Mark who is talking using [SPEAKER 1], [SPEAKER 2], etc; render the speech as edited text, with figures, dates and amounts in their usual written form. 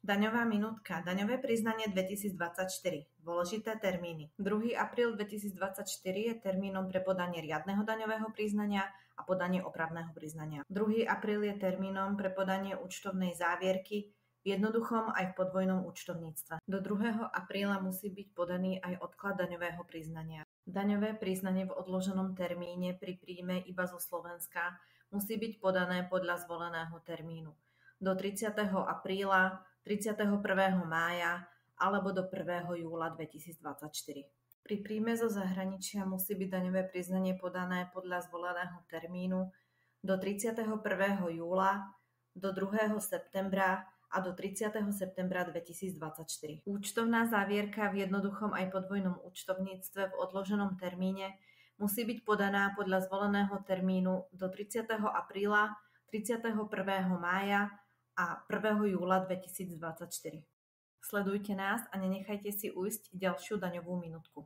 [SPEAKER 1] Daňová minútka. Daňové priznanie 2024. Dôležité termíny. 2. apríl 2024 je termínom pre podanie riadneho daňového priznania a podanie opravného priznania. 2. apríl je termínom pre podanie účtovnej závierky v jednoduchom aj v podvojnom účtovníctve. Do 2. apríla musí byť podaný aj odklad daňového priznania. Daňové priznanie v odloženom termíne pri príjme iba zo Slovenska musí byť podané podľa zvoleného termínu. Do 30. apríla, 31. mája alebo do 1. júla 2024. Pri príjme zo zahraničia musí byť daňové priznanie podané podľa zvoleného termínu do 31. júla, do 2. septembra a do 30. septembra 2024. Účtovná závierka v jednoduchom aj podvojnom účtovníctve v odloženom termíne musí byť podaná podľa zvoleného termínu do 30. apríla, 31. mája a 1. júla 2024. Sledujte nás a nenechajte si ujsť ďalšiu daňovú minútku.